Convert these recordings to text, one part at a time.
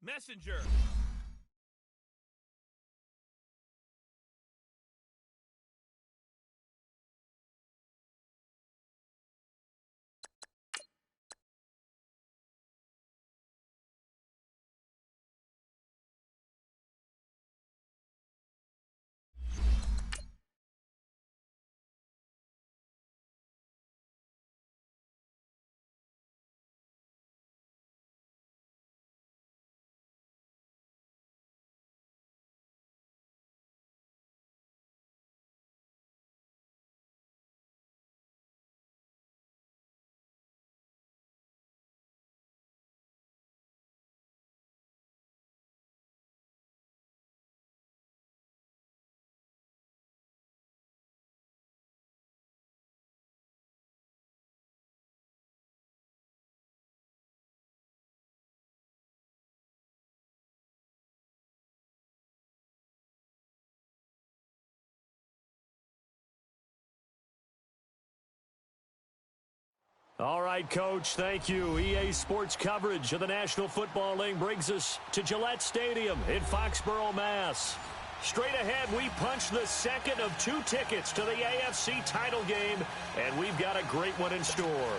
Messenger. All right, Coach, thank you. EA Sports coverage of the National Football League brings us to Gillette Stadium in Foxborough, Mass. Straight ahead, we punch the second of 2 tickets to the AFC title game, and we've got a great one in store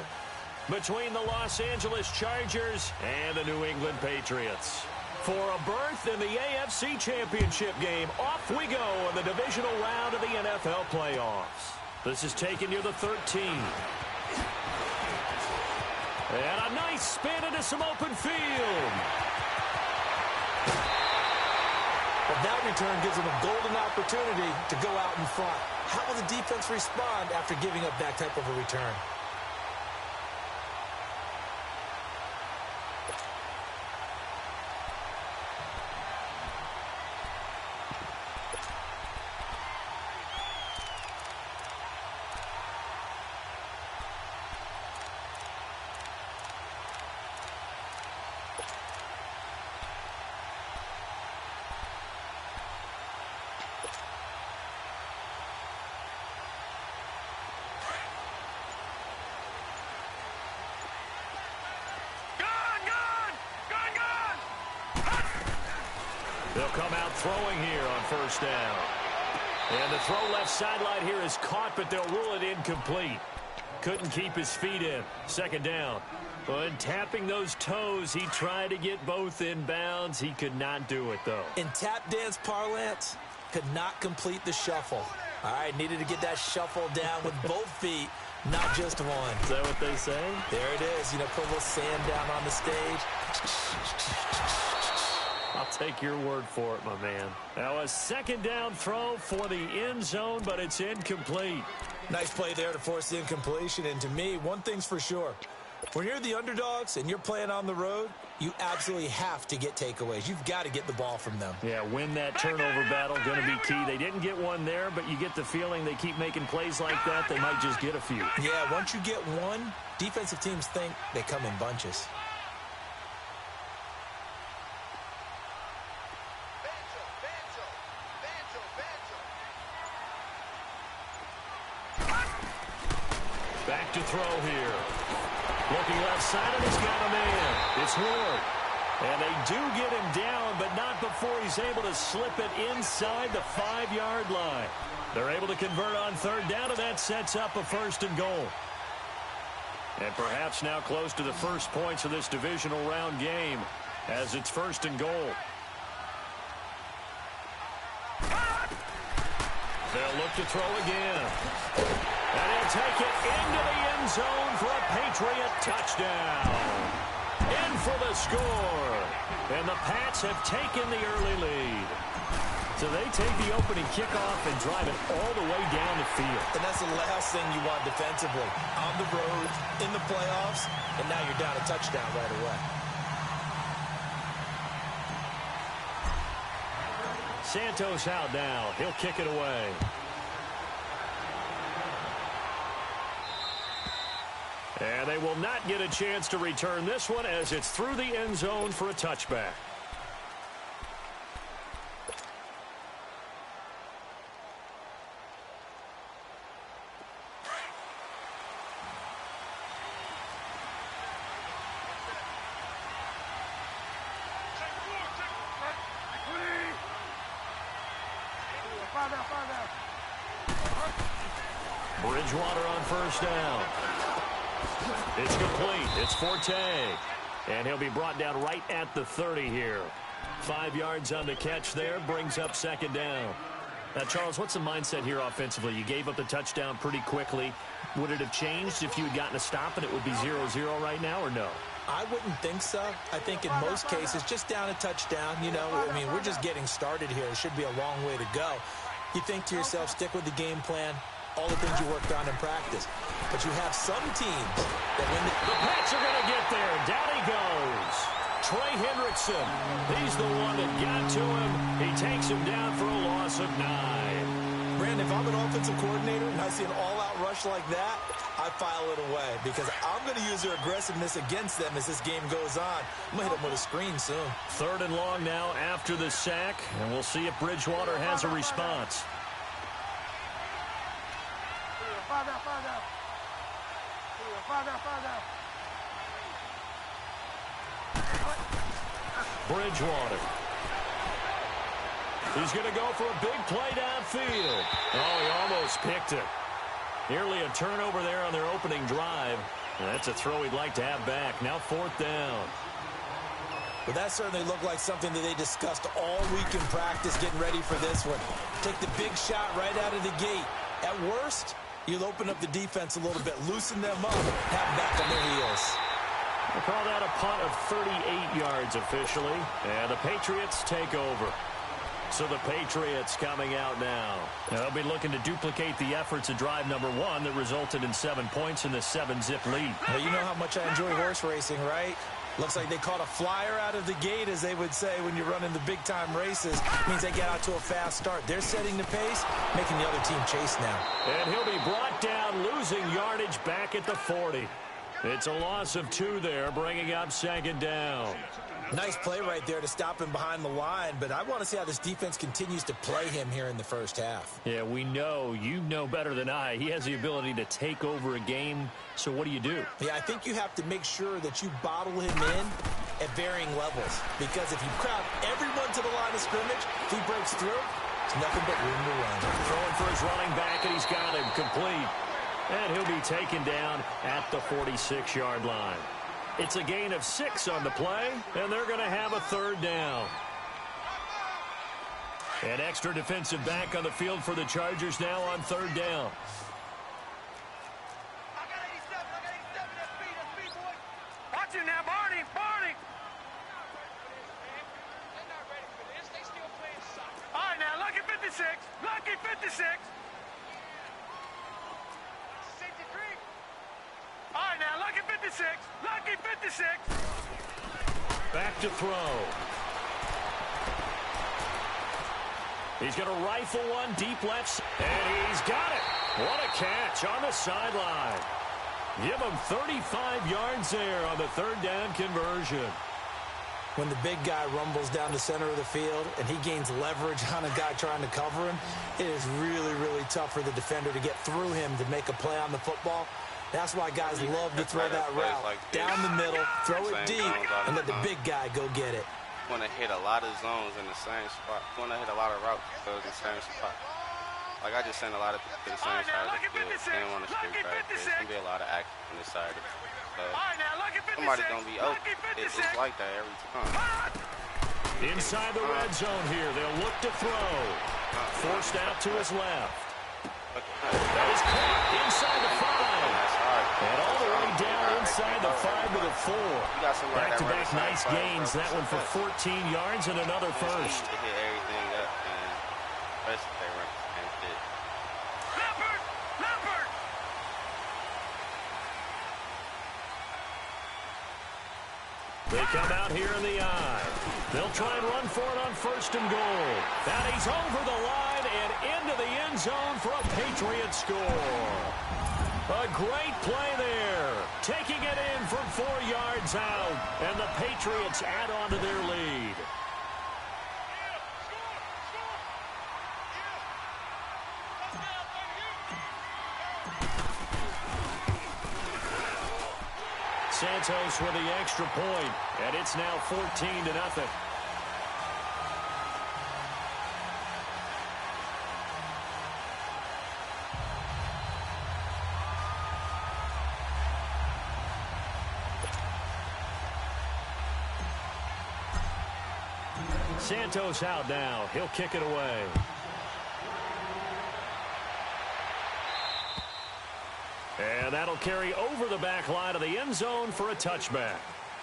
between the Los Angeles Chargers and the New England Patriots. For a berth in the AFC Championship game, off we go in the divisional round of the NFL playoffs. This is taking you to 13. And a nice spin into some open field. Well, that return gives them a golden opportunity to go out in front. How will the defense respond after giving up that type of a return? They'll come out throwing here on first down. And the throw left sideline here is caught, but they'll rule it incomplete. Couldn't keep his feet in. Second down. But tapping those toes, he tried to get both in bounds. He could not do it, though. In tap dance parlance, could not complete the shuffle. All right, needed to get that shuffle down with both feet, not just one. Is that what they say? There it is. You know, put a little sand down on the stage. I'll take your word for it, my man. Now a second down throw for the end zone, but it's incomplete. Nice play there to force the incompletion. And to me, one thing's for sure. When you're the underdogs and you're playing on the road, you absolutely have to get takeaways. You've got to get the ball from them. Yeah, win that turnover battle, going to be key. They didn't get one there, but you get the feeling they keep making plays like that, they might just get a few. Yeah, once you get one, defensive teams think they come in bunches. Back to throw here. Looking left side, and he's got a man. It's Ward. And they do get him down, but not before he's able to slip it inside the 5-yard line. They're able to convert on third down, and that sets up a first and goal. And perhaps now close to the first points of this divisional round game as it's first and goal. They'll look to throw again. And he'll take it into the end zone for a Patriot touchdown. In for the score. And the Pats have taken the early lead. So they take the opening kickoff and drive it all the way down the field. And that's the last thing you want defensively. On the road, in the playoffs, and now you're down a touchdown right away. Santos out now. He'll kick it away. And they will not get a chance to return this one as it's through the end zone for a touchback. Bridgewater on first down. It's complete. It's Forte. And he'll be brought down right at the 30 here. 5 yards on the catch there. Brings up second down. Now, Charles, what's the mindset here offensively? You gave up the touchdown pretty quickly. Would it have changed if you had gotten a stop and it would be 0-0 right now, or no? I wouldn't think so. I think in most cases, just down a touchdown, you know, I mean, we're just getting started here. It should be a long way to go. You think to yourself, stick with the game plan, all the things you worked on in practice. But you have some teams that when the Pats are going to get there. Down he goes. Trey Hendrickson. He's the one that got to him. He takes him down for a loss of 9. Brandon, if I'm an offensive coordinator and I see an all-out rush like that, I file it away because I'm going to use their aggressiveness against them as this game goes on. I'm going to hit them with a screen soon. 3rd and long now after the sack, and we'll see if Bridgewater has a response. Bridgewater. He's going to go for a big play downfield. Oh, he almost picked it. Nearly a turnover there on their opening drive. And that's a throw he'd like to have back. Now 4th down. Well, that certainly looked like something that they discussed all week in practice getting ready for this one. Take the big shot right out of the gate. At worst, you'll open up the defense a little bit, loosen them up, have them back on their heels. We'll call that a punt of 38 yards officially. And the Patriots take over. So the Patriots coming out now. They'll be looking to duplicate the efforts of drive number 1 that resulted in 7 points in the 7-zip lead. Well, you know how much I enjoy horse racing, right? Looks like they caught a flyer out of the gate, as they would say when you're running the big-time races. Means they get out to a fast start. They're setting the pace, making the other team chase now. And he'll be brought down, losing yardage back at the 40. It's a loss of 2 there, bringing up second down. Nice play right there to stop him behind the line, but I want to see how this defense continues to play him here in the first half. Yeah, we know. You know better than I. He has the ability to take over a game, so what do you do? Yeah, I think you have to make sure that you bottle him in at varying levels, because if you crowd everyone to the line of scrimmage, if he breaks through, it's nothing but room to run. Throwing for his running back, and he's got him complete. And he'll be taken down at the 46-yard line. It's a gain of 6 on the play, and they're going to have a 3rd down. An extra defensive back on the field for the Chargers now on 3rd down. Watch it now, Barney, Barney. All right, now, lucky 56, lucky 56. All right, now, lucky 56, lucky 56. Back to throw. He's going to rifle one deep left, and he's got it. What a catch on the sideline. Give him 35 yards there on the 3rd down conversion. When the big guy rumbles down the center of the field and he gains leverage on a guy trying to cover him, it is really, really tough for the defender to get through him to make a play on the football. That's why guys love to throw that route down the middle, throw it deep, and let the big guy go get it. Want to hit a lot of zones in the same spot. Want to hit a lot of routes in the same spot. Like I just sent a lot of people to the same side of the field. They don't want to straight back. There's going to be a lot of action on this side of the field. Somebody's going to be open. It's like that every time. Inside the red zone here. They'll look to throw. Forced out to his left. That is caught inside the 5. And all the way down inside the 5 to the 4. Back-to-back nice gains. That one for 14 yards and another first. To hit everything up, and especially if they run the same shit. Leopard! Leopard! They come out here in the eye. They'll try and run for it on 1st and goal. And he's over the line and into the end zone for a Patriot score. A great play there. Taking it in from 4 yards out. And the Patriots add on to their lead. Santos with the extra point, and it's now 14-0. Santos out now. He'll kick it away. And that'll carry over the back line of the end zone for a touchback.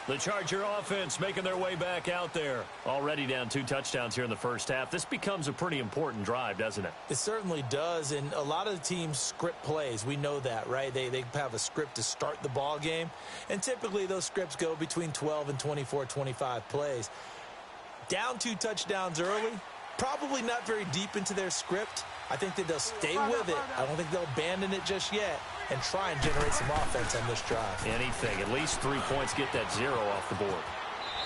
The Charger offense making their way back out there. Already down 2 touchdowns here in the first half. This becomes a pretty important drive, doesn't it? It certainly does, and a lot of the teams script plays. We know that, right? They have a script to start the ball game, and typically those scripts go between 12 and 24, 25 plays. Down 2 touchdowns early, probably not very deep into their script. I think that they'll stay with it. I don't think they'll abandon it just yet and try and generate some offense on this drive. Anything. At least 3 points, get that 0 off the board.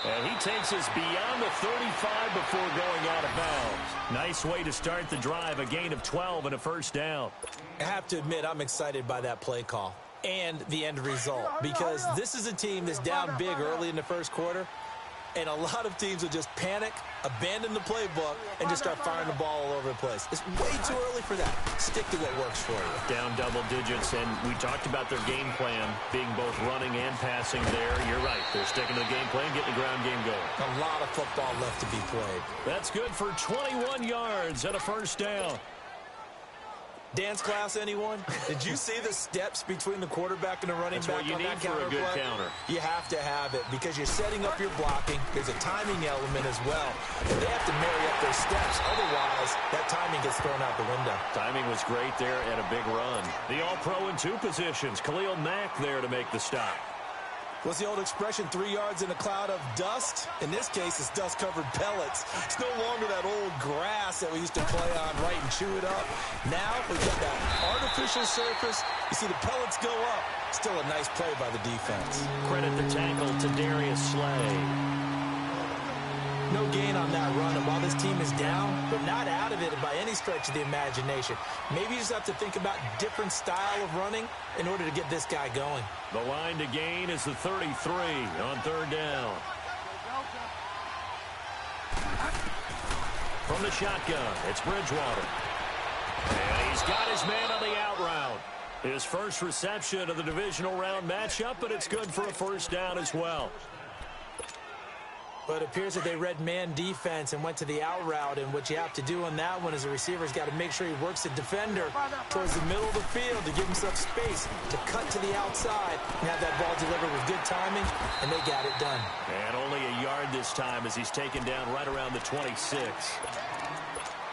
And he takes us beyond the 35 before going out of bounds. Nice way to start the drive, a gain of 12 and a first down. I have to admit, I'm excited by that play call and the end result, because this is a team that's down big early in the first quarter, and a lot of teams will just panic, abandon the playbook, and just start firing the ball all over the place. It's way too early for that. Stick to what works for you. Down double digits, and we talked about their game plan being both running and passing there. You're right. They're sticking to the game plan, getting the ground game going. A lot of football left to be played. That's good for 21 yards and a first down. Dance class, anyone? Did you see the steps between the quarterback and the running back on that counter play? That's what you need for a good counter. You have to have it because you're setting up your blocking. There's a timing element as well. And they have to marry up their steps. Otherwise, that timing gets thrown out the window. Timing was great there and a big run. The All-Pro in 2 positions. Khalil Mack there to make the stop. What's the old expression, 3 yards in a cloud of dust? In this case, it's dust-covered pellets. It's no longer that old grass that we used to play on, right, and chew it up. Now, we've got that artificial surface. You see the pellets go up. Still a nice play by the defense. Credit the tackle to Darius Slay. No gain on that run, and while this team is down, they're not out of it by any stretch of the imagination. Maybe you just have to think about different style of running in order to get this guy going. The line to gain is the 33 on 3rd down. From the shotgun, it's Bridgewater. And he's got his man on the out route. His first reception of the divisional round matchup, but it's good for a first down as well. But it appears that they read man defense and went to the out route, and what you have to do on that one is the receiver's got to make sure he works the defender towards the middle of the field to give himself space to cut to the outside and have that ball delivered with good timing, and they got it done. And only a yard this time as he's taken down right around the 26.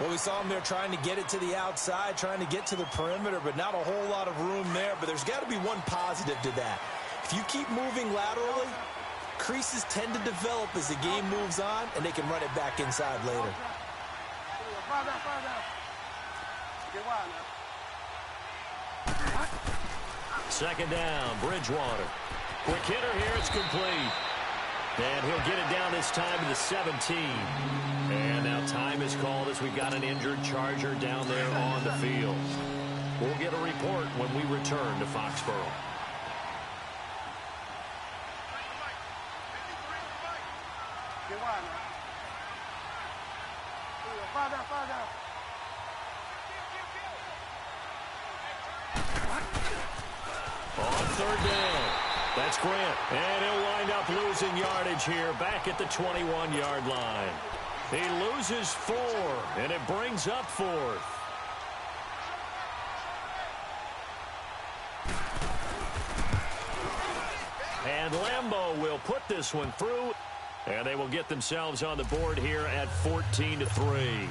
Well, we saw him there trying to get it to the outside, trying to get to the perimeter, but not a whole lot of room there. But there's got to be one positive to that. If you keep moving laterally, creases tend to develop as the game moves on, and they can run it back inside later. Second down, Bridgewater. Quick hitter here, it's complete. And he'll get it down this time to the 17. And now time is called as we've got an injured Charger down there on the field. We'll get a report when we return to Foxborough. On 3rd down, that's Grant. And he'll wind up losing yardage here back at the 21-yard line. He loses 4, and it brings up 4th. And Lambeau will put this one through, and they will get themselves on the board here at 14-3.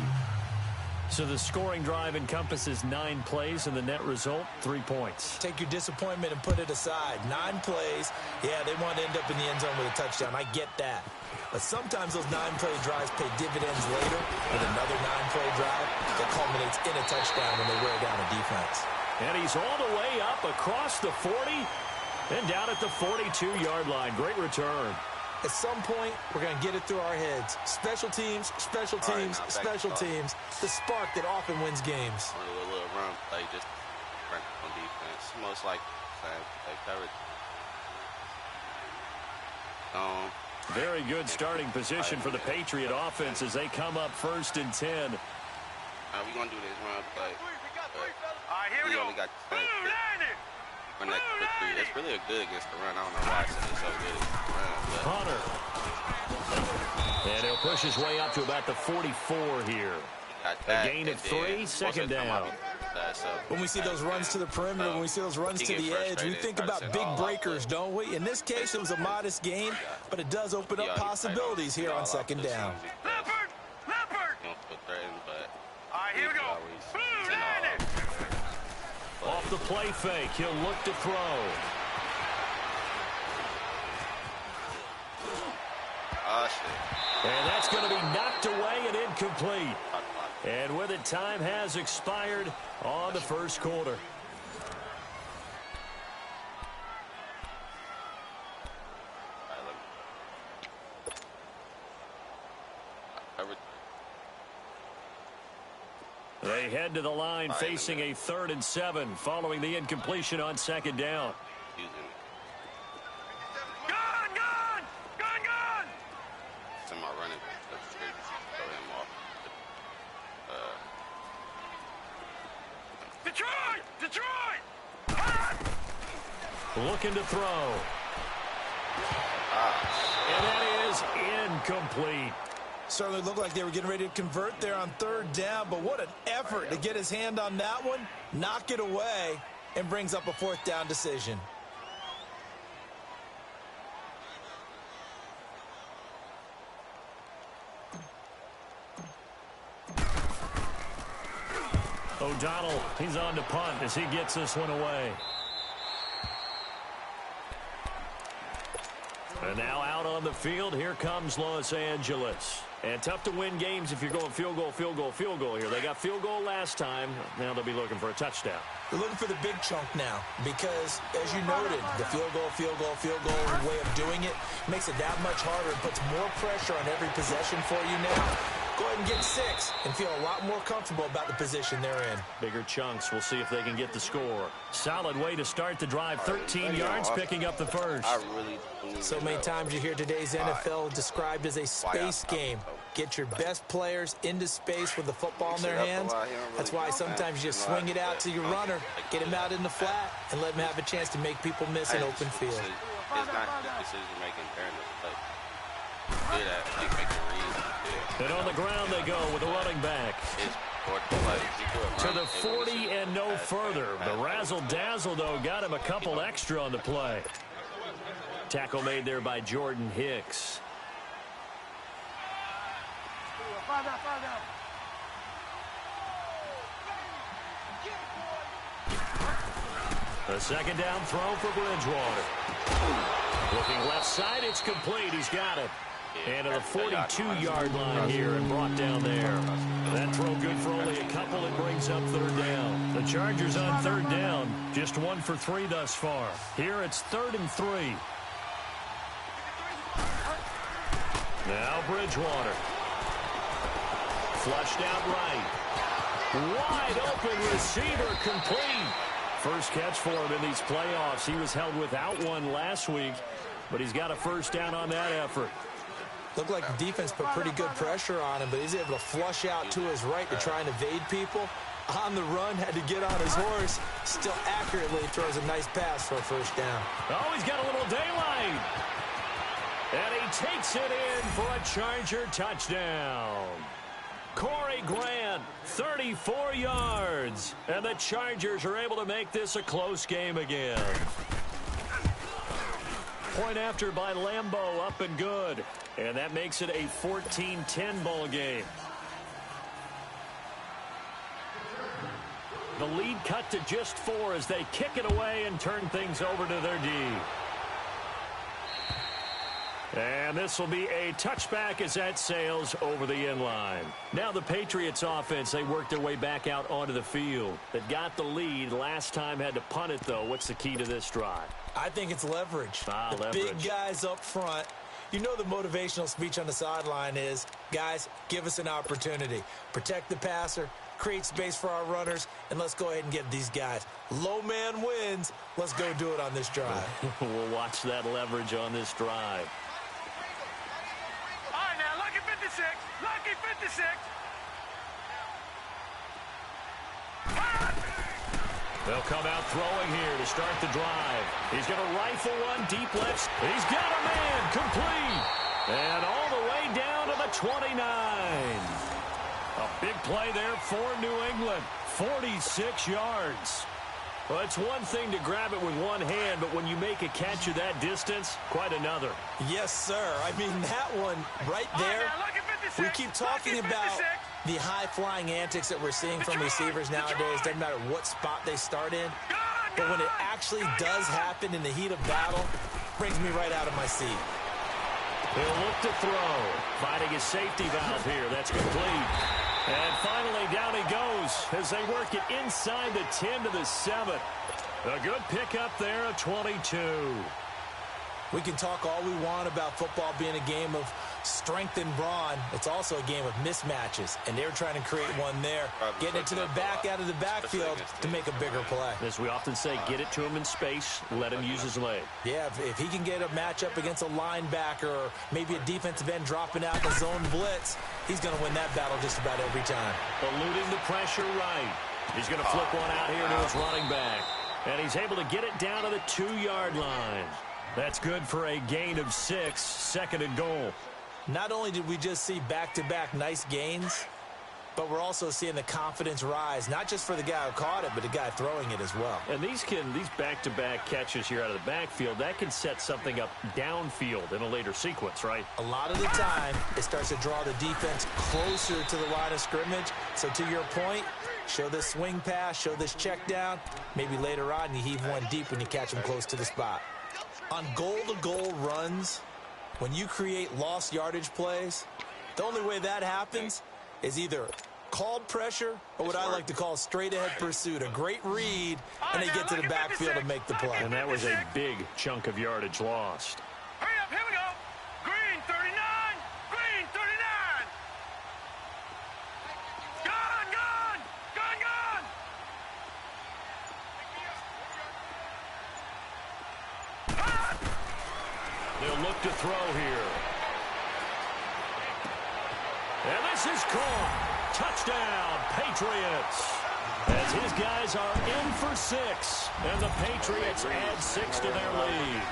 So the scoring drive encompasses 9 plays, and the net result, 3 points. Take your disappointment and put it aside. 9 plays. Yeah, they want to end up in the end zone with a touchdown. I get that. But sometimes those 9-play drives pay dividends later with another 9-play drive that culminates in a touchdown when they wear down a defense. And he's all the way up across the 40 and down at the 42-yard line. Great return. At some point, we're going to get it through our heads. Special teams, special teams, special teams. The spark that often wins games. A little run play, just run on defense. Most like coverage. Very good starting position for the Patriot offense as they come up 1st and 10. We're going to do this run play. All right, here we go. Only got run that quickly. It's really good against the run. I don't know why it's so good against the run. But Hunter. And he'll push his way up to about the 44 here. A gain of 3, second down. When we see those runs to the perimeter, when we see those runs to the edge, we think about big breakers, don't we? In this case, it was a modest gain, but it does open up possibilities here on second down. Leopard! All right, here we go. Off the play fake, he'll look to throw. And that's going to be knocked away and incomplete. And with it, time has expired on the first quarter. They head to the line facing a 3rd and 7 following the incompletion on second down. Detroit! Looking to throw. And that is incomplete. Certainly looked like they were getting ready to convert there on 3rd down, but what an effort to get his hand on that one, knock it away, and brings up a 4th down decision. O'Donnell, he's on to punt as he gets this one away. And now out on the field, here comes Los Angeles. And tough to win games if you're going field goal, field goal, field goal here. They got field goal last time. Now they'll be looking for a touchdown. They're looking for the big chunk now because, as you noted, the field goal way of doing it makes it that much harder and puts more pressure on every possession for you now. Go ahead and get 6 and feel a lot more comfortable about the position they're in. Bigger chunks. We'll see if they can get the score. Solid way to start the drive. 13 yards, picking up the first. So many times you hear today's NFL described as a space game. Get your best players into space with the football in their hands. That's why sometimes you just swing it out to your runner, get him out in the flat, and let him have a chance to make people miss an open field. It's not the decision-making during the play. And on the ground they go with the running back. To the 40 and no further. The razzle-dazzle, though, got him a couple extra on the play. Tackle made there by Jordan Hicks. A second down throw for Bridgewater. Looking left side, it's complete. He's got it. And to the 42-yard line here and brought down there. That throw good for only a couple. It brings up 3rd down. The Chargers on 3rd down. Just 1 for 3 thus far. Here it's 3rd and 3. Now Bridgewater. Flushed out right. Wide open receiver complete. First catch for him in these playoffs. He was held without one last week, but he's got a first down on that effort. Looked like the defense put pretty good pressure on him, but he's able to flush out to his right to try and evade people. On the run, had to get on his horse. Still accurately throws a nice pass for a first down. Oh, he's got a little daylight. And he takes it in for a Charger touchdown. Corey Grant, 34 yards. And the Chargers are able to make this a close game again. Point after by Lambeau, up and good. And that makes it a 14-10 ball game. The lead cut to just 4 as they kick it away and turn things over to their D. And this will be a touchback as that sails over the end line. Now the Patriots offense, they worked their way back out onto the field. They got the lead. Last time had to punt it, though. What's the key to this drive? I think it's leverage. The leverage. Big guys up front. You know the motivational speech on the sideline is, guys, give us an opportunity. Protect the passer, create space for our runners, and let's go ahead and get these guys. Low man wins. Let's go do it on this drive. We'll watch that leverage on this drive. All right, now, lucky 56. Lucky 56. They'll come out throwing here to start the drive. He's going to rifle one deep left. He's got a man complete. And all the way down to the 29. A big play there for New England. 46 yards. Well, it's one thing to grab it with one hand, but when you make a catch of that distance, quite another. Yes, sir. I mean, that one right there, we keep talking about the high-flying antics that we're seeing from receivers nowadays. Doesn't matter what spot they start in. But when it actually does happen in the heat of battle, brings me right out of my seat. He'll look to throw. Finding his safety valve here. That's complete. And finally, down he goes as they work it inside the 10 to the 7. A good pickup there, a 22. We can talk all we want about football being a game of strength and brawn. It's also a game of mismatches, and they're trying to create one there, getting it to their back out of the backfield to make a bigger play. As we often say, get it to him in space, let him use his leg. Yeah, if he can get a matchup against a linebacker or maybe a defensive end dropping out in the zone blitz, he's going to win that battle just about every time. Eluding the pressure right. He's going to flip one out here to his running back. And he's able to get it down to the 2-yard line. That's good for a gain of 6, second and goal. Not only did we just see back-to-back nice gains, but we're also seeing the confidence rise, not just for the guy who caught it, but the guy throwing it as well. And these back-to-back catches here out of the backfield, that can set something up downfield in a later sequence, right? A lot of the time, it starts to draw the defense closer to the line of scrimmage. So to your point, show this swing pass, show this check down. Maybe later on you heave one deep when you catch them close to the spot. On goal-to-goal runs, when you create lost yardage plays, the only way that happens is either called pressure or what I like to call straight-ahead pursuit. A great read, and they get to the backfield and make the play. And that was a big chunk of yardage lost. Hurry up, here we go. Green 39. Green 39. Gone, gone. Gone, gone. They'll look to throw here. And this is caught. Touchdown, Patriots. As his guys are in for 6. And the Patriots add 6 to their lead.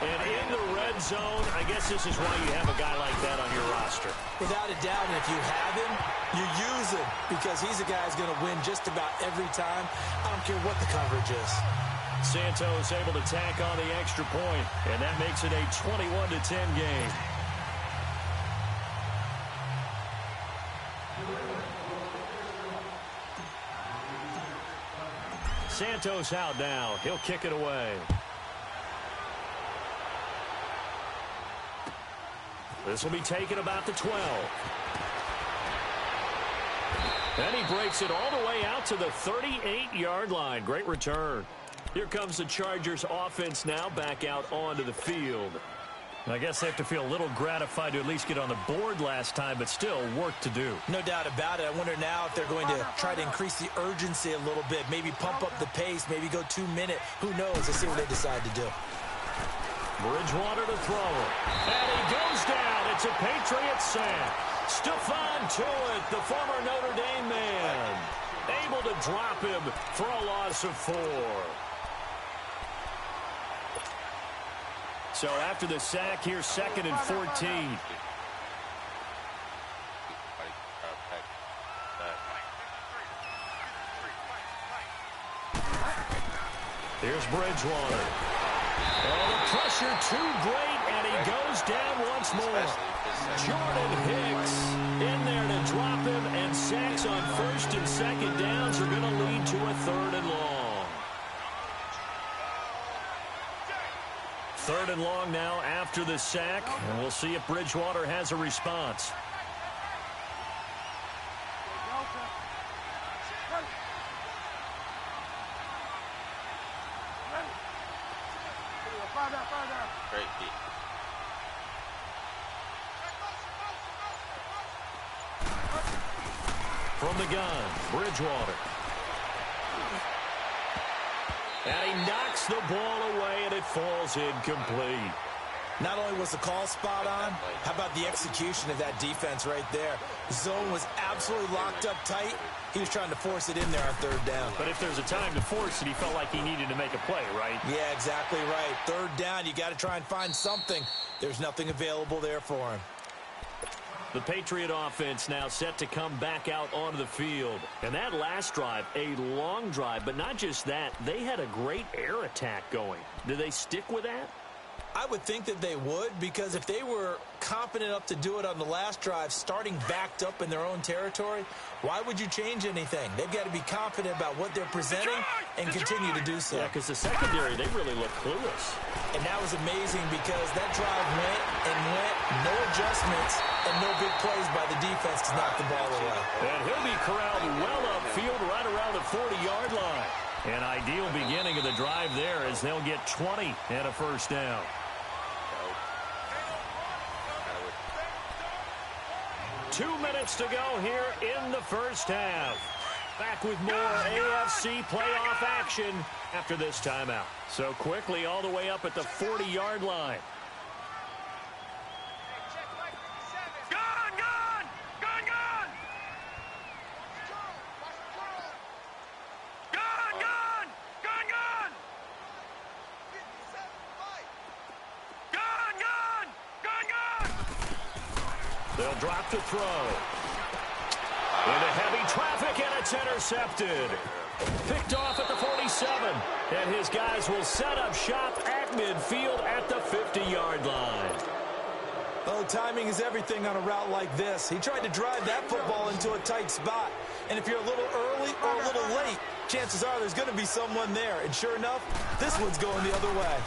And in the red zone, I guess this is why you have a guy like that on your roster. Without a doubt, and if you have him, you use him because he's a guy who's going to win just about every time. I don't care what the coverage is. Santos able to tack on the extra point, and that makes it a 21-10 game. Santos out now. He'll kick it away. This will be taken about the 12. And he breaks it all the way out to the 38-yard line. Great return. Here comes the Chargers offense now back out onto the field. I guess they have to feel a little gratified to at least get on the board last time, but still work to do. No doubt about it. I wonder now if they're going to try to increase the urgency a little bit, maybe pump up the pace, maybe go 2-minute. Who knows? Let's see what they decide to do. Bridgewater to throw it. And he goes down. It's a Patriot sack. Stephon Tuitt, the former Notre Dame man, able to drop him for a loss of 4. So after the sack here, 2nd and 14. Here's Bridgewater. Oh, the pressure too great, and he goes down once more. Jordan Hicks in there to drop him, and sacks on 1st and 2nd downs are going to lead to a 3rd and long. 3rd and long now after the sack, and we'll see if Bridgewater has a response. Great beat. From the gun, Bridgewater. And he knocks the ball away, and it falls incomplete. Not only was the call spot on, how about the execution of that defense right there? The zone was absolutely locked up tight. He was trying to force it in there on 3rd down. But if there's a time to force it, he felt like he needed to make a play, right? Yeah, exactly right. 3rd down, you got to try and find something. There's nothing available there for him. The Patriot offense now set to come back out onto the field. And that last drive, a long drive, but not just that, they had a great air attack going. Do they stick with that? I would think that they would, because if they were confident enough to do it on the last drive, starting backed up in their own territory, why would you change anything? They've got to be confident about what they're presenting and continue to do so. Yeah, because the secondary, they really look clueless. And that was amazing because that drive went and went, no adjustments, and no big plays by the defense to knock the ball away. And he'll be corralled well upfield right around the 40-yard line. An ideal beginning of the drive there as they'll get 20 and a first down. 2 minutes to go here in the first half. Back with more AFC playoff action after this timeout. So quickly all the way up at the 40-yard line. They'll drop to throw. Into heavy traffic, and it's intercepted. Picked off at the 47. And his guys will set up shop at midfield at the 50-yard line. Oh, timing is everything on a route like this. He tried to drive that football into a tight spot. And if you're a little early or a little late, chances are there's going to be someone there. And sure enough, this one's going the other way.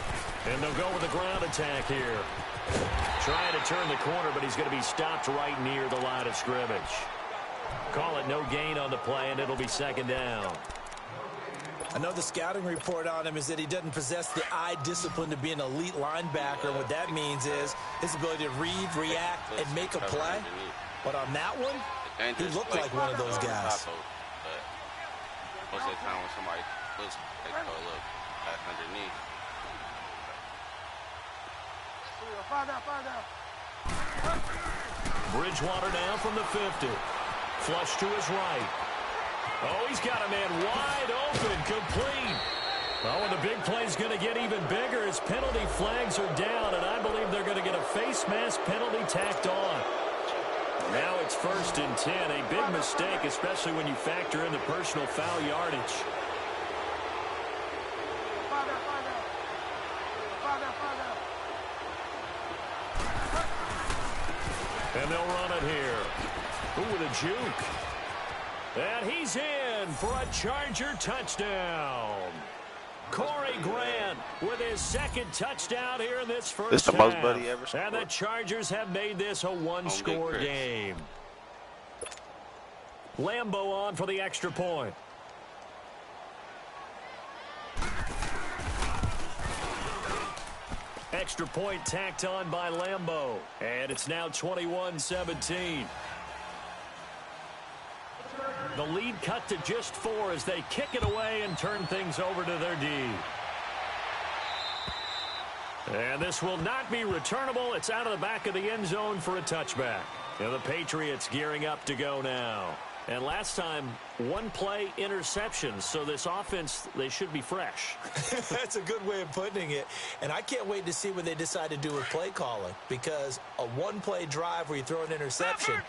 And they'll go with a ground attack here. Trying to turn the corner, but he's going to be stopped right near the line of scrimmage. Call it no gain on the play, and it'll be second down. I know the scouting report on him is that he doesn't possess the eye discipline to be an elite linebacker. And what that means is his ability to read, react, and make a play. But on that one, he looked like one of those guys. Most of the time when somebody looks, they go look back underneath. Bridgewater down from the 50. Flush to his right. Oh, he's got a man wide open, complete. Oh, and the big play's going to get even bigger as penalty flags are down, and I believe they're going to get a face mask penalty tacked on. Now it's 1st and 10. A big mistake, especially when you factor in the personal foul yardage. And they'll run it here. Ooh, with a juke. And he's in for a Charger touchdown. Corey Grant with his second touchdown here in this first half. This is the most Buddy ever scored. And the Chargers have made this a one-score game. Lambeau on for the extra point. Extra point tacked on by Lambeau. And it's now 21-17. The lead cut to just 4 as they kick it away and turn things over to their D. And this will not be returnable. It's out of the back of the end zone for a touchback. And the Patriots gearing up to go now. And last time, one play interceptions. So this offense, they should be fresh. That's a good way of putting it. And I can't wait to see what they decide to do with play calling. Because a one-play drive where you throw an interception,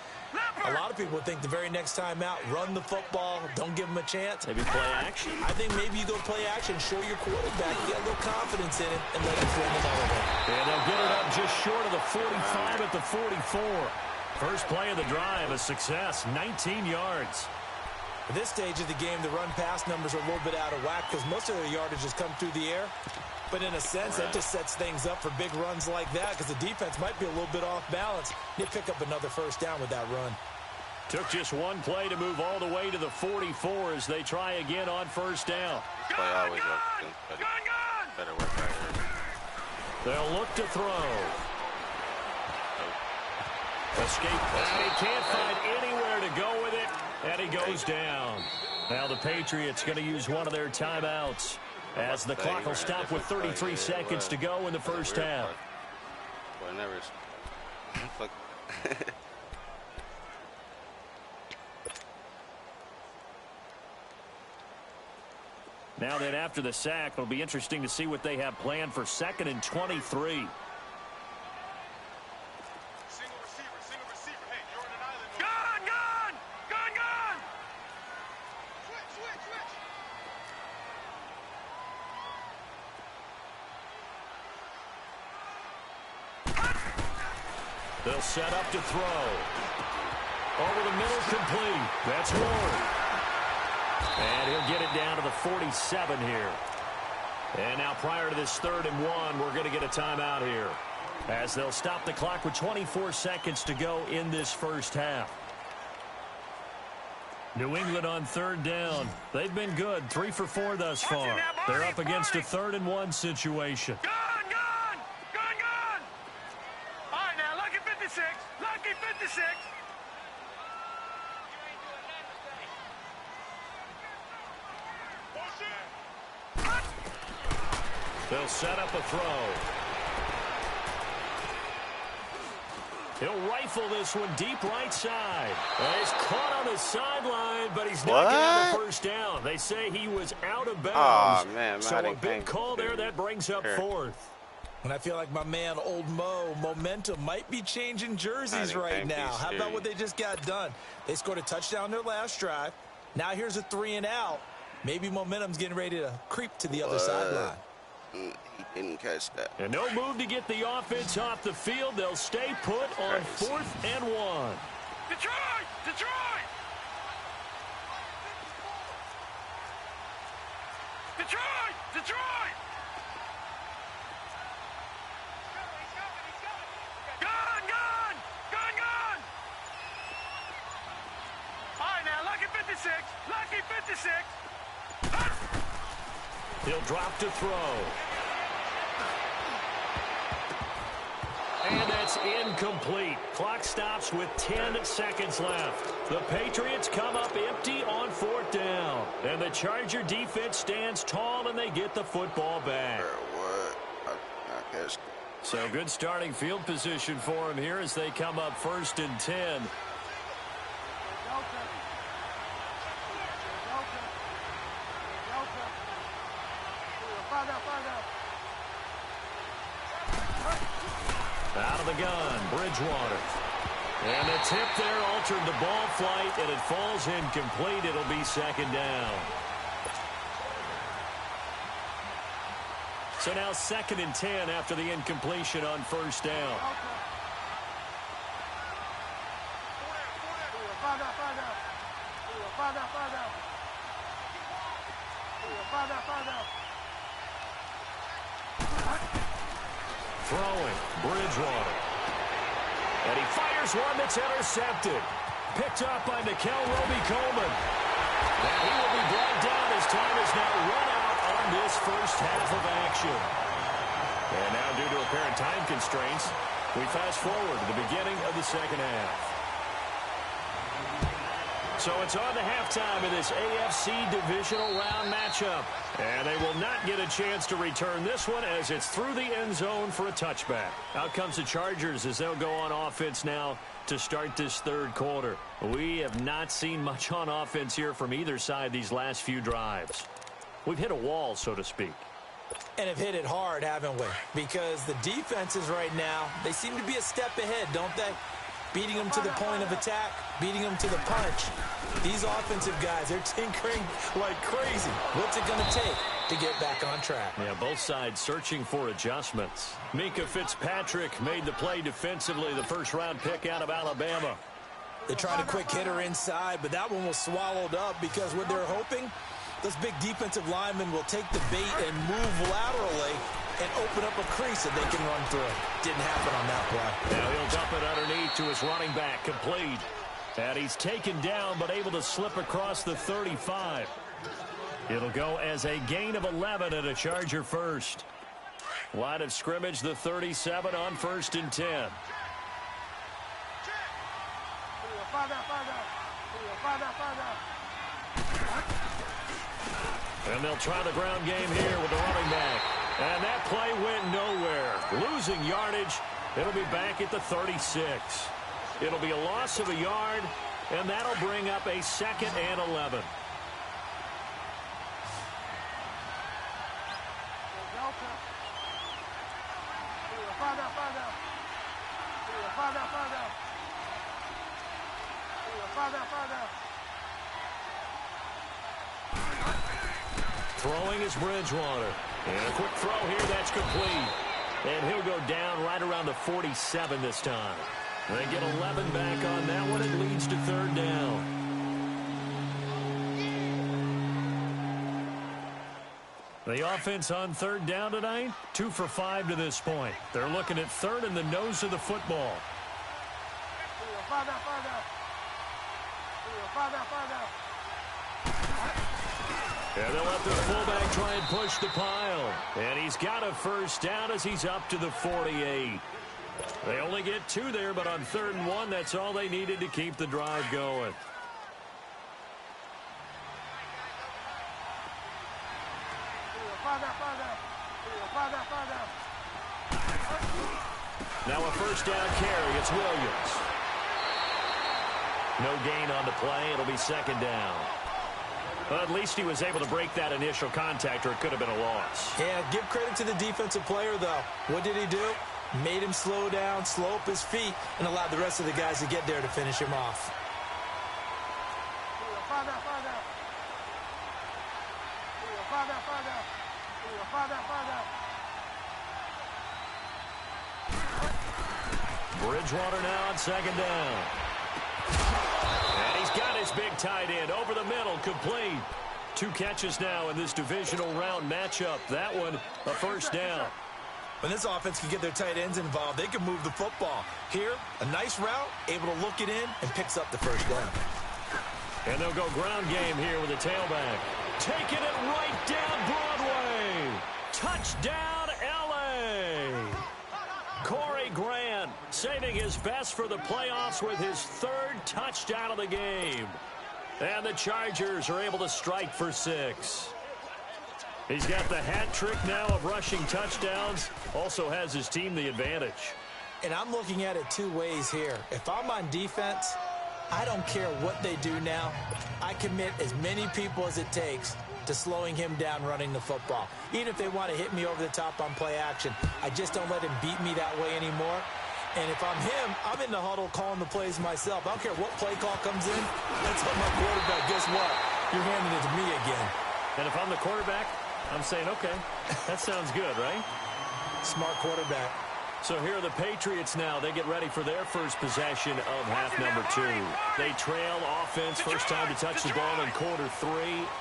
a lot of people think the very next time out, run the football, don't give them a chance. Maybe play action? I think maybe you go play action, show your quarterback, get a little confidence in it, and let him throw another one. And they'll get it up just short of the 45 at the 44. First play of the drive, a success, 19 yards. At this stage of the game, the run-pass numbers are a little bit out of whack because most of their yardage has come through the air. But in a sense, that just sets things up for big runs like that because the defense might be a little bit off balance. They pick up another first down with that run. Took just one play to move all the way to the 44 as they try again on first down. Play always works. Better work right here. They'll look to throw. Escape. And he can't find anywhere to go with it, and he goes down. Now the Patriots going to use one of their timeouts as the clock will stop with 33 seconds to go in the first half. Now then, after the sack, it'll be interesting to see what they have planned for 2nd and 23. They'll set up to throw. Over the middle, complete. That's Ward. And he'll get it down to the 47 here. And now prior to this 3rd and 1, we're going to get a timeout here, as they'll stop the clock with 24 seconds to go in this first half. New England on 3rd down. They've been good, 3 for 4 thus far. They're up against a 3rd and 1 situation. Gun! All right, now, lucky 56. Lucky 56. They'll set up a throw. He'll rifle this one deep right side. He's caught on the sideline, but he's not going to have the first down. They say he was out of bounds. Oh, man. So a big call there. That brings up 4th. And I feel like my man, Old Mo, momentum might be changing jerseys right now. How about what they just got done? They scored a touchdown their last drive. Now here's a 3 and out. Maybe momentum's getting ready to creep to the other sideline. He didn't catch that. And no move to get the offense off the field. They'll stay put on 4th and 1. Detroit! Detroit! Detroit! Detroit! Gun! All right, now, lucky 56. Lucky 56. He'll drop to throw. And that's incomplete. Clock stops with 10 seconds left. The Patriots come up empty on 4th down. And the Charger defense stands tall, and they get the football back. So good starting field position for him here as they come up 1st and 10. Out of the gun, Bridgewater. And the tip there altered the ball flight, and it falls incomplete. It'll be 2nd down. So now 2nd and 10 after the incompletion on 1st down. Throwing, Bridgewater. And he fires one that's intercepted. Picked up by Nickel Roby-Coleman. And he will be brought down as time is now run out on this first half of action. And now, due to apparent time constraints, we fast forward to the beginning of the 2nd half. So it's on to halftime in this AFC divisional round matchup. And they will not get a chance to return this one as it's through the end zone for a touchback. Out comes the Chargers as they'll go on offense now to start this 3rd quarter. We have not seen much on offense here from either side these last few drives. We've hit a wall, so to speak. And have hit it hard, haven't we? Because the defenses right now, they seem to be a step ahead, don't they? Beating them to the point of attack, beating them to the punch. These offensive guys, they're tinkering like crazy. What's it going to take to get back on track? Yeah, both sides searching for adjustments. Minka Fitzpatrick made the play defensively, the first-round pick out of Alabama. They tried a quick hitter inside, but that one was swallowed up because what they're hoping, those big defensive linemen will take the bait and move laterally and open up a crease that they can run through. Didn't happen on that play. Now he'll dump it underneath to his running back, complete. And he's taken down but able to slip across the 35. It'll go as a gain of 11 and a Charger first. Line of scrimmage, the 37 on 1st and 10. And they'll try the ground game here with the running back. And that play went nowhere. Losing yardage. It'll be back at the 36. It'll be a loss of a yard, and that'll bring up a 2nd and 11. Throwing is Bridgewater. And a quick throw here, that's complete. And he'll go down right around the 47 this time. They get 11 back on that one. It leads to third down. The offense on third down tonight, 2 for 5 to this point. They're looking at third in the nose of the football. And they'll let their fullback try and push the pile. And he's got a first down as he's up to the 48. They only get 2 there, but on 3rd and 1, that's all they needed to keep the drive going. Now a first down carry. It's Williams. No gain on the play. It'll be 2nd down. Well, at least he was able to break that initial contact, or it could have been a loss. Yeah, give credit to the defensive player, though. What did he do? Made him slow down, slow up his feet, and allowed the rest of the guys to get there to finish him off. Bridgewater now on 2nd down. And he's got his big tight end over the middle, complete. 2 catches now in this divisional round matchup. That one, a first down. When this offense can get their tight ends involved, they can move the football. Here, a nice route, able to look it in, and picks up the first down. And they'll go ground game here with a tailback. Taking it right down Broadway. Touchdown, L.A. Corey Grant saving his best for the playoffs with his 3rd touchdown of the game. And the Chargers are able to strike for 6. He's got the hat trick now of rushing touchdowns. Also has his team the advantage. And I'm looking at it 2 ways here. If I'm on defense, I don't care what they do now. I commit as many people as it takes to slowing him down running the football. Even if they want to hit me over the top on play action, I just don't let him beat me that way anymore. And if I'm him, I'm in the huddle calling the plays myself. I don't care what play call comes in. That's what my quarterback. Guess what? You're handing it to me again. And if I'm the quarterback, I'm saying, okay, that sounds good, right? Smart quarterback. So here are the Patriots now. They get ready for their first possession of half number 2. They trail offense, first time to touch the ball in quarter 3,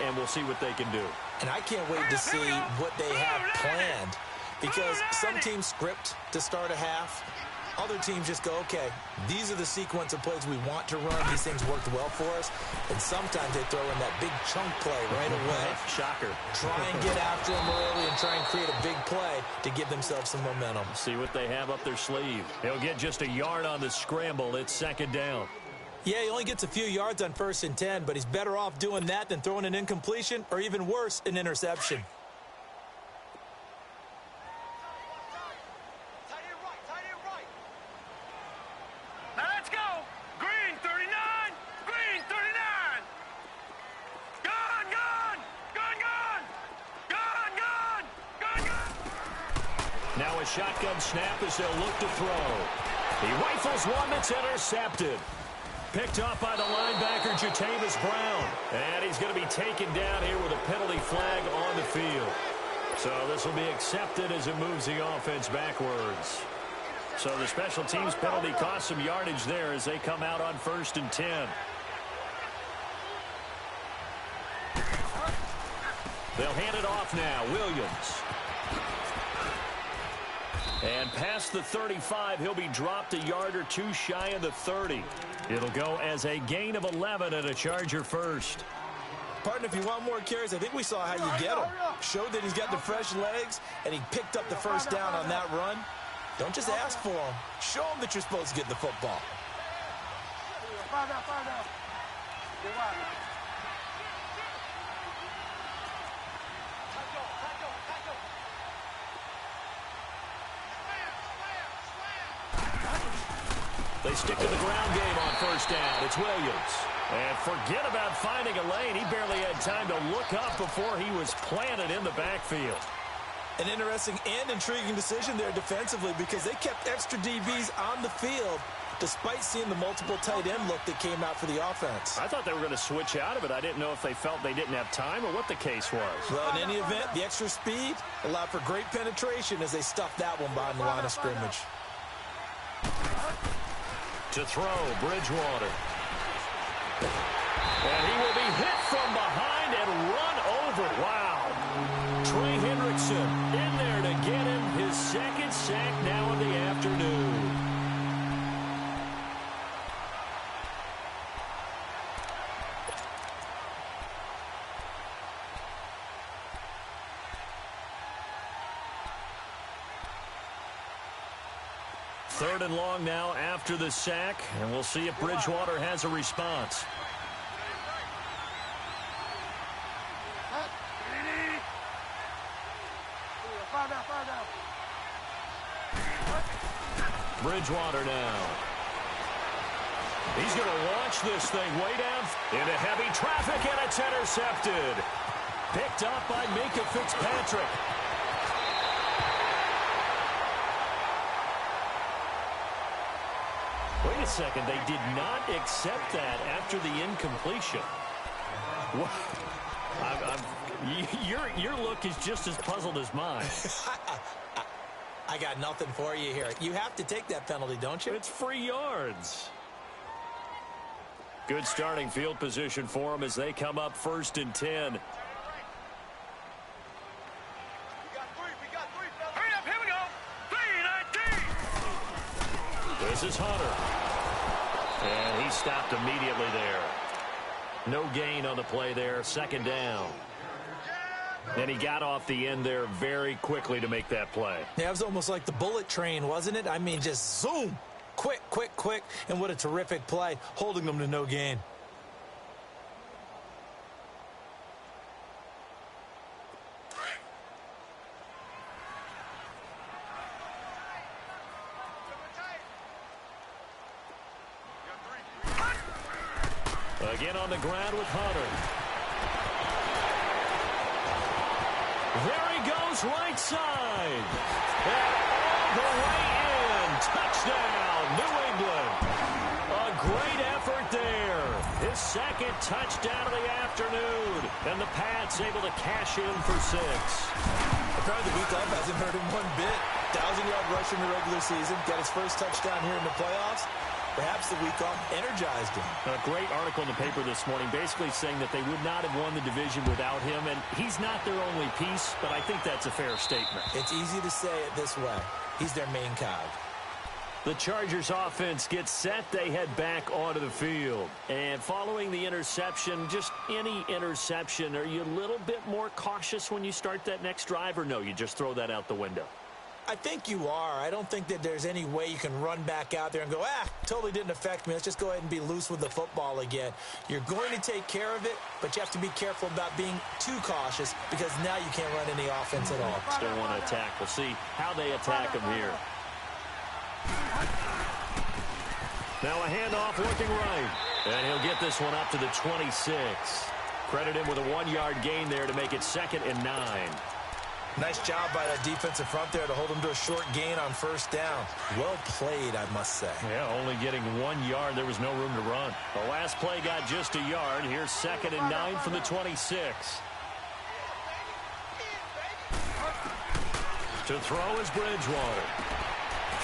and we'll see what they can do. And I can't wait to see what they have planned, because some teams script to start a half. Other teams just go, okay, these are the sequence of plays we want to run. These things worked well for us. And sometimes they throw in that big chunk play right away. Shocker. Try and get after them early and try and create a big play to give themselves some momentum. See what they have up their sleeve. He'll get just a yard on the scramble. It's 2nd down. Yeah, he only gets a few yards on 1st and 10, but he's better off doing that than throwing an incompletion or even worse, an interception. Now a shotgun snap as they'll look to throw. He rifles one that's intercepted. Picked off by the linebacker, Jatavis Brown. And he's going to be taken down here with a penalty flag on the field. So this will be accepted as it moves the offense backwards. So the special teams penalty cost some yardage there as they come out on 1st and 10. They'll hand it off now. Williams. And past the 35, he'll be dropped a yard or 2 shy of the 30. It'll go as a gain of 11 and a Charger first. Partner, if you want more carries, I think we saw how you get him. Showed that he's got the fresh legs, and he picked up the first down on that run. Don't just ask for him. Show him that you're supposed to get the football. They stick to the ground game on 1st down. It's Williams. And forget about finding a lane. He barely had time to look up before he was planted in the backfield. An interesting and intriguing decision there defensively, because they kept extra DBs on the field despite seeing the multiple tight end look that came out for the offense. I thought they were going to switch out of it. I didn't know if they felt they didn't have time or what the case was. Well, in any event, the extra speed allowed for great penetration as they stuffed that one behind the line of scrimmage. To throw, Bridgewater. And he will be hit from behind and run over. Wow. Trey Hendrickson in there to get him his second sack now in the afternoon. Third and long now after the sack, and we'll see if Bridgewater has a response. Bridgewater now. He's going to launch this thing way down into heavy traffic, and it's intercepted. Picked up by Minkah Fitzpatrick. Wait a second, they did not accept that after the incompletion. Your look is just as puzzled as mine. I got nothing for you here. You have to take that penalty, don't you? It's free yards. Good starting field position for them as they come up 1st and 10. Hurry up, here we go. 3-19. This is Hunter. And he stopped immediately there. No gain on the play there. 2nd down. And he got off the end there very quickly to make that play. Yeah, it was almost like the bullet train, wasn't it? I mean, just zoom. Quick, quick, quick. And what a terrific play, holding them to no gain. Again on the ground with Hunter. There he goes, right side. And all the way in. Touchdown, New England. A great effort there. His 2nd touchdown of the afternoon. And the Pats able to cash in for 6. Apparently the week off hasn't hurt him one bit. 1,000-yard rush in the regular season. Got his first touchdown here in the playoffs. Perhaps the week off energized him. A great article in the paper this morning basically saying that they would not have won the division without him, and he's not their only piece, but I think that's a fair statement. It's easy to say it this way. He's their main cog. The Chargers offense gets set. They head back onto the field. And following the interception, just any interception, are you a little bit more cautious when you start that next drive, or no, you just throw that out the window? I think you are. I don't think that there's any way you can run back out there and go, totally didn't affect me. Let's just go ahead and be loose with the football again. You're going to take care of it, but you have to be careful about being too cautious because now you can't run any offense at all. Still want to attack. We'll see how they attack him here. Now a handoff looking right. And he'll get this one up to the 26. Credit him with a 1-yard gain there to make it 2nd and 9. Nice job by that defensive front there to hold him to a short gain on 1st down. Well played, I must say. Yeah, only getting 1 yard. There was no room to run. The last play got just a yard. Here's 2nd and 9 from the 26. To throw is Bridgewater.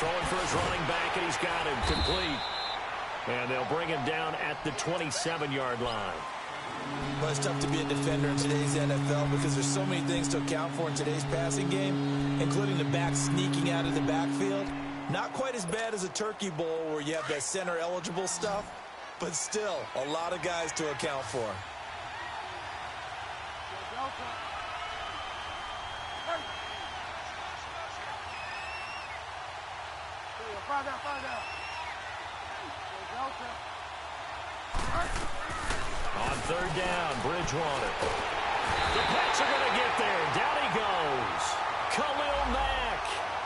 Throwing for his running back, and he's got him complete. And they'll bring him down at the 27-yard line. Well, it's tough to be a defender in today's NFL because there's so many things to account for in today's passing game, including the back sneaking out of the backfield. Not quite as bad as a turkey bowl where you have that center-eligible stuff, but still a lot of guys to account for. On 3rd down, Bridgewater. The Pats are going to get there. Down he goes. Khalil Mack.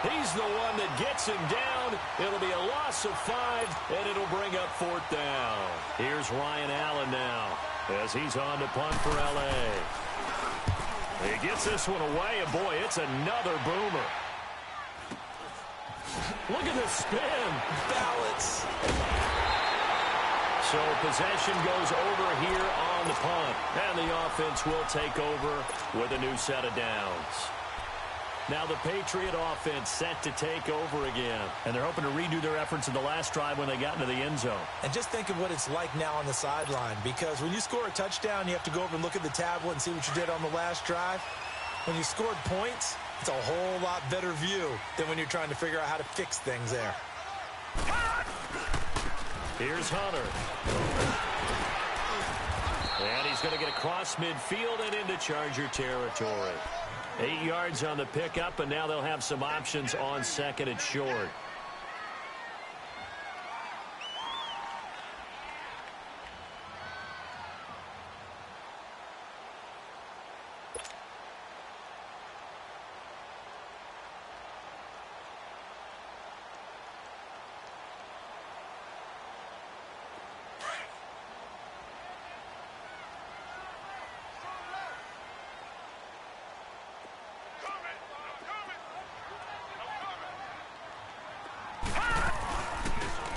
He's the one that gets him down. It'll be a loss of 5, and it'll bring up 4th down. Here's Ryan Allen now as he's on to punt for L.A. He gets this one away, and boy, it's another boomer. Look at the spin. Balance. So possession goes over here on the punt. And the offense will take over with a new set of downs. Now the Patriot offense set to take over again. And they're hoping to redo their efforts in the last drive when they got into the end zone. And just think of what it's like now on the sideline, because when you score a touchdown, you have to go over and look at the tablet and see what you did on the last drive. When you scored points, it's a whole lot better view than when you're trying to figure out how to fix things there. Here's Hunter. And he's going to get across midfield and into Charger territory. 8 yards on the pickup, and now they'll have some options on second and short.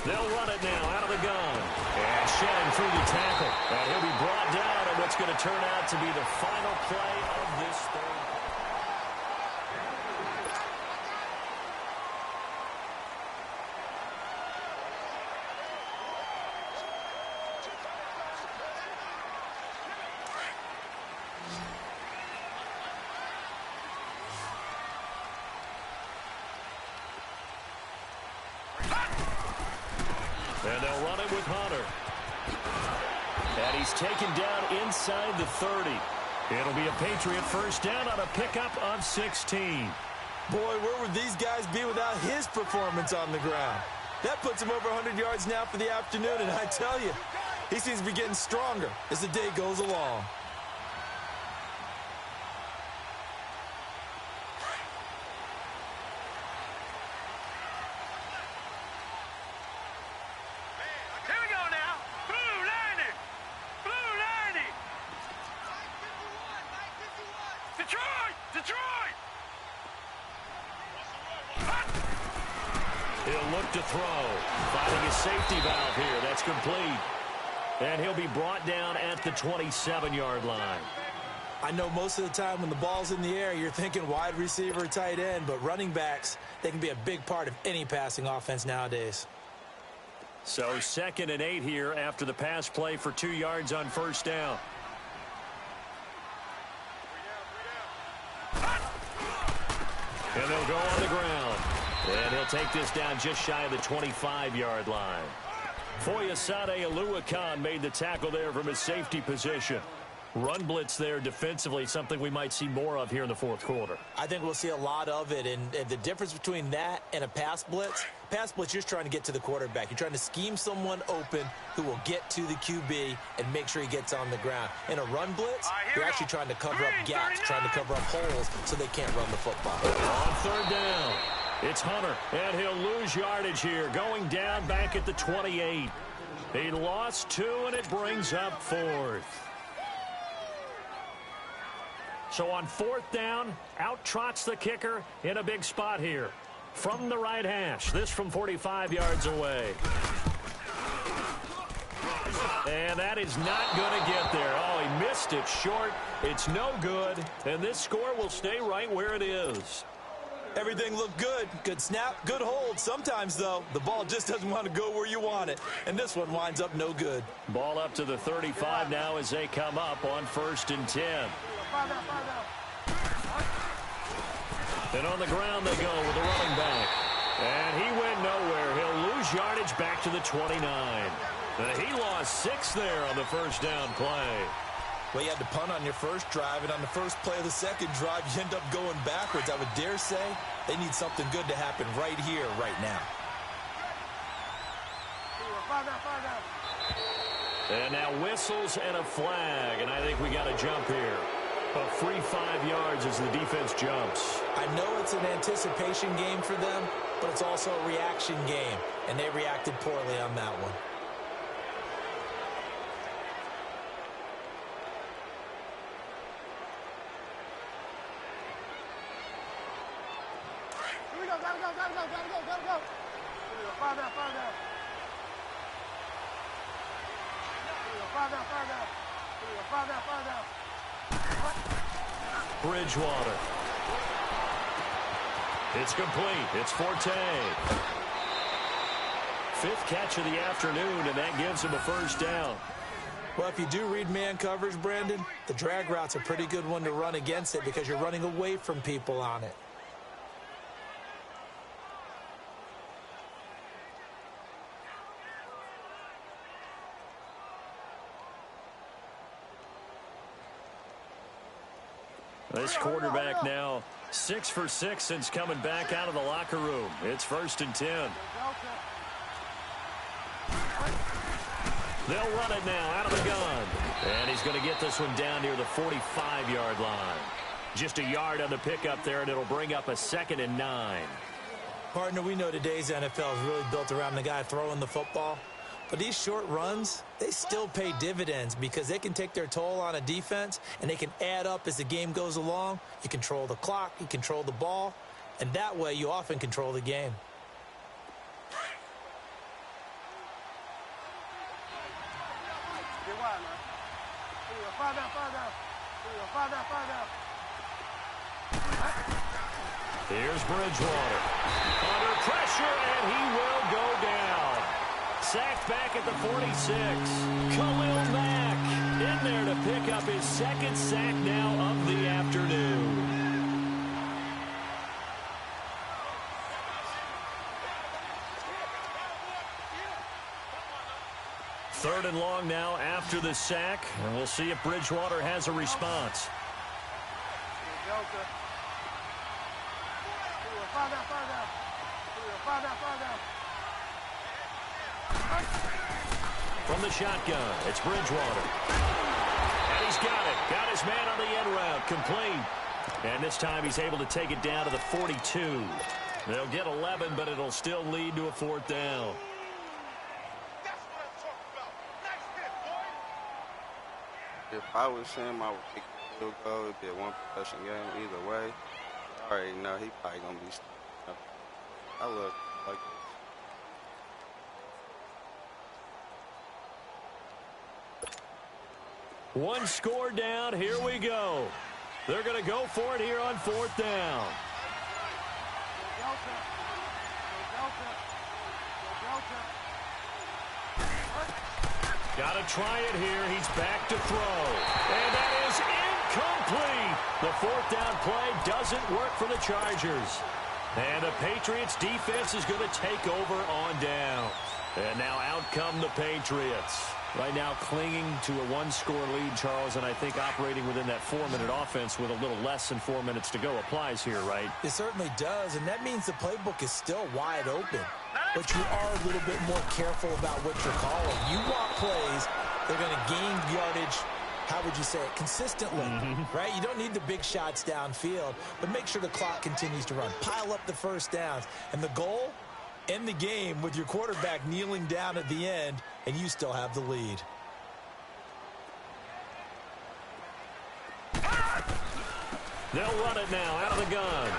They'll run it now out of the gun. And shedding through the tackle. And he'll be brought down on what's going to turn out to be the final play of this third. And they'll run it with Hunter. And he's taken down inside the 30. It'll be a Patriot first down on a pickup of 16. Boy, where would these guys be without his performance on the ground? That puts him over 100 yards now for the afternoon, and I tell you, he seems to be getting stronger as the day goes along. He'll look to throw. Finding his safety valve here. That's complete. And he'll be brought down at the 27-yard line. I know most of the time when the ball's in the air, you're thinking wide receiver, tight end, but running backs, they can be a big part of any passing offense nowadays. So 2nd and 8 here after the pass play for 2 yards on first down. And they'll go on the ground. And he'll take this down just shy of the 25-yard line. Foyesade Aluakan made the tackle there from his safety position. Run blitz there defensively, something we might see more of here in the fourth quarter. I think we'll see a lot of it, and the difference between that and a pass blitz, you're just trying to get to the quarterback. You're trying to scheme someone open who will get to the QB and make sure he gets on the ground. In a run blitz, you're actually trying to cover up gaps, trying to cover up holes so they can't run the football. On third down, it's Hunter, and he'll lose yardage here, going down back at the 28. He lost 2, and it brings up 4th. So on 4th down, out trots the kicker in a big spot here. From the right hash, this from 45 yards away. And that is not going to get there. Oh, he missed it short. It's no good. And this score will stay right where it is. Everything looked good. Good snap, good hold. Sometimes, though, the ball just doesn't want to go where you want it. And this one winds up no good. Ball up to the 35 now as they come up on 1st and 10. And on the ground they go with the running back. And he went nowhere. He'll lose yardage back to the 29. He lost 6 there on the first down play. Well, you had to punt on your first drive, and on the first play of the second drive, you end up going backwards. I would dare say they need something good to happen right here, right now. And now whistles and a flag, and I think we got a jump here. A free 5 yards as the defense jumps. I know it's an anticipation game for them, but it's also a reaction game, and they reacted poorly on that one. Bridgewater. It's complete. It's Forte. Fifth catch of the afternoon, and that gives him a first down. Well, if you do read man coverage, Brandon, the drag route's a pretty good one to run against it because you're running away from people on it. This quarterback now 6 for 6 since coming back out of the locker room. It's 1st and 10. They'll run it now out of the gun. And he's going to get this one down near the 45-yard line. Just a yard on the pickup there, and it'll bring up a 2nd and 9. Partner, we know today's NFL is really built around the guy throwing the football. But these short runs, they still pay dividends because they can take their toll on a defense, and they can add up as the game goes along. You control the clock, you control the ball, and that way you often control the game. Here's Bridgewater. Under pressure, and he will go down. Sacked back at the 46. Khalil Mack in there to pick up his 2nd sack now of the afternoon. Third and long now after the sack, and we'll see if Bridgewater has a response. From the shotgun, it's Bridgewater. And he's got it. Got his man on the end route. Complete. And this time he's able to take it down to the 42. They'll get 11, but it'll still lead to a 4th down. If I was him, I would pick a field goal. It'd be a one-possession game either way. I already know he probably going to be up. I look like this. One score down. Here we go. They're going to go for it here on 4th down. Got to try it here. He's back to throw. And that is incomplete. The 4th down play doesn't work for the Chargers. And the Patriots defense is going to take over on down. And now out come the Patriots. Right now clinging to a one-score lead, Charles, and I think operating within that 4-minute offense with a little less than 4 minutes to go applies here, right? It certainly does, and that means the playbook is still wide open. But you are a little bit more careful about what you're calling. You want plays, they're going to gain yardage, how would you say it, consistently, right? You don't need the big shots downfield, but make sure the clock continues to run. Pile up the first downs. And the goal, end the game with your quarterback kneeling down at the end, and you still have the lead. They'll run it now out of the gun.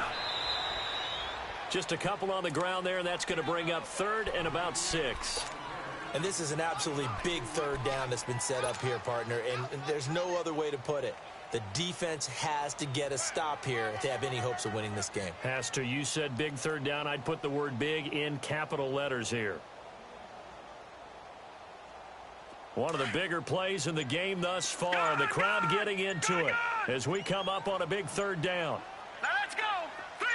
Just a couple on the ground there, and that's going to bring up 3rd and about 6. And this is an absolutely big 3rd down that's been set up here, partner, and there's no other way to put it. The defense has to get a stop here if they have any hopes of winning this game. Has to. You said big 3rd down. I'd put the word big in capital letters here. One of the bigger plays in the game thus far. The crowd getting into it as we come up on a big 3rd down. Now let's go. 3-19.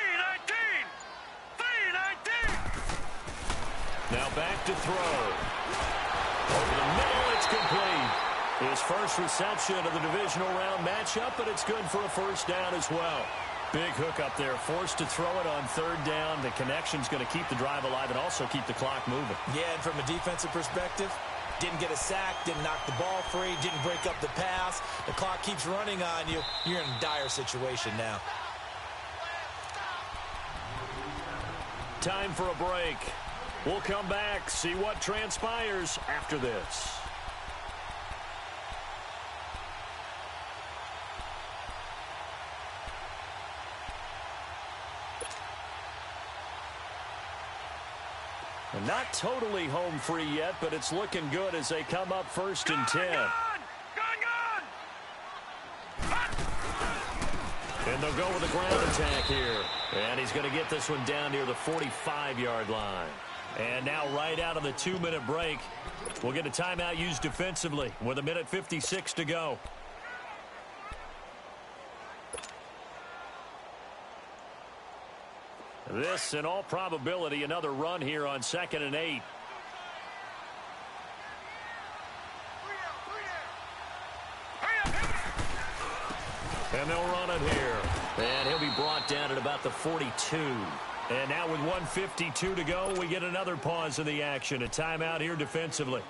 3-19. Now back to throw. Over the middle, it's complete. His first reception of the divisional round matchup, but it's good for a first down as well. Big hook up there, forced to throw it on 3rd down. The connection's going to keep the drive alive and also keep the clock moving. Yeah, and from a defensive perspective, didn't get a sack, didn't knock the ball free, didn't break up the pass. The clock keeps running on you. You're in a dire situation now. Time for a break. We'll come back, see what transpires after this. Not totally home free yet, but it's looking good as they come up 1st and 10. And they'll go with a ground attack here. And he's going to get this one down near the 45-yard line. And now right out of the 2-minute break, we'll get a timeout used defensively with 1:56 to go. This, in all probability, another run here on 2nd and 8. And they'll run it here. And he'll be brought down at about the 42. And now with 1:52 to go, we get another pause in the action. A timeout here defensively.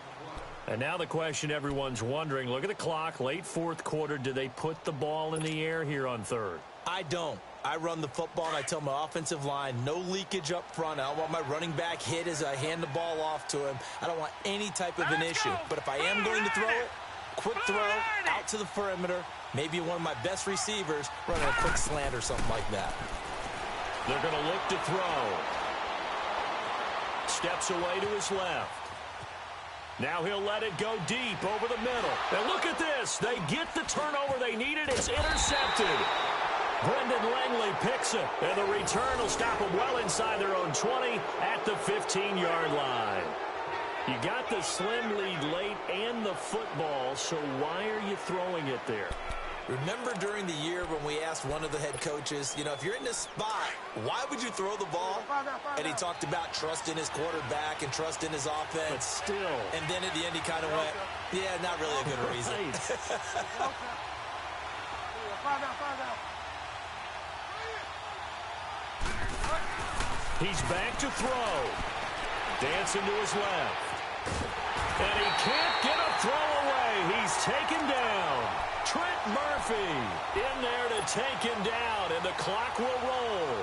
And now the question everyone's wondering, look at the clock, late 4th quarter. Do they put the ball in the air here on 3rd? I don't. I run the football, and I tell my offensive line, no leakage up front. I don't want my running back hit as I hand the ball off to him. I don't want any type of an issue. But if I am going to throw it, quick throw, out to the perimeter, maybe one of my best receivers running a quick slant or something like that. They're going to look to throw. Steps away to his left. Now he'll let it go deep over the middle. And look at this. They get the turnover they needed. It's intercepted. Brendan Langley picks it. And the return will stop them well inside their own 20 at the 15-yard line. You got the slim lead late and the football, so why are you throwing it there? Remember during the year when we asked one of the head coaches, you know, if you're in this spot, why would you throw the ball? And he talked about trust in his quarterback and trust in his offense. But still. And then at the end he kind of went, yeah, not really a good reason. He's back to throw. Dancing to his left. And he can't get a throw away. He's taken down. Trent Murphy in there to take him down, and the clock will roll.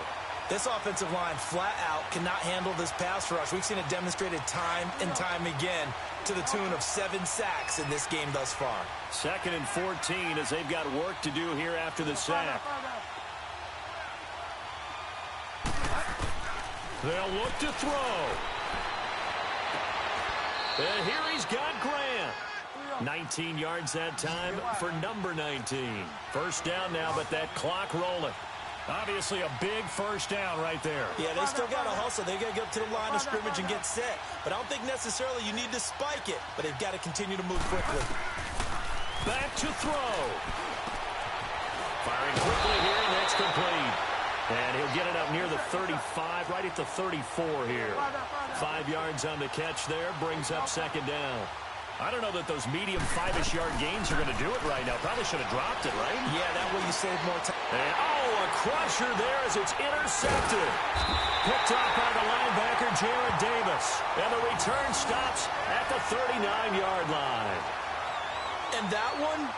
This offensive line flat out cannot handle this pass rush. We've seen it demonstrated time and time again to the tune of 7 sacks in this game thus far. 2nd and 14 as they've got work to do here after the sack. They'll look to throw. And here he's got Grant. 19 yards that time for number 19. First down now, but that clock rolling. Obviously a big first down right there. Yeah, they still got to hustle. They got to get up to the line of scrimmage and get set. But I don't think necessarily you need to spike it. But they've got to continue to move quickly. Back to throw. Firing quickly here, and that's complete. And he'll get it up near the 35, right at the 34 here. 5 yards on the catch there, brings up 2nd down. I don't know that those medium 5-ish yard gains are going to do it right now. Probably should have dropped it, right? Yeah, that way you save more time. And, a crusher there as it's intercepted. Picked off by the linebacker, Jared Davis. And the return stops at the 39-yard line. And that one,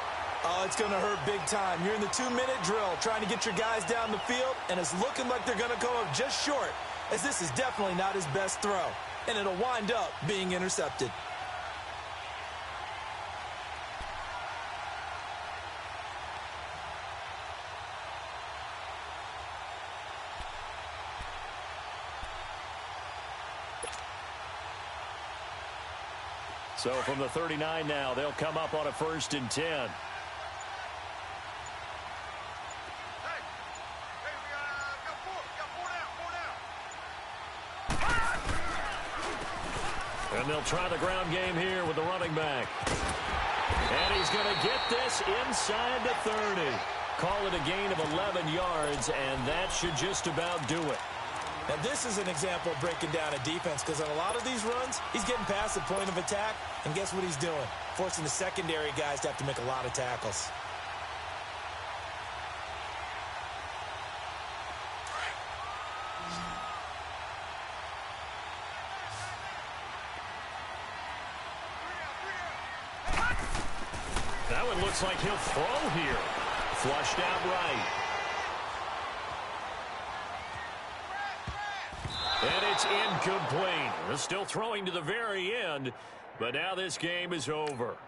oh, it's going to hurt big time. You're in the 2-minute drill trying to get your guys down the field, and it's looking like they're going to come up just short, as this is definitely not his best throw. And it'll wind up being intercepted. So from the 39 now, they'll come up on a 1st and 10. And they'll try the ground game here with the running back. And he's going to get this inside the 30. Call it a gain of 11 yards, and that should just about do it. Now, this is an example of breaking down a defense, because on a lot of these runs, he's getting past the point of attack, and guess what he's doing? Forcing the secondary guys to have to make a lot of tackles. That one looks like he'll throw here. Flushed out right. And it's incomplete. They're still throwing to the very end, but now this game is over.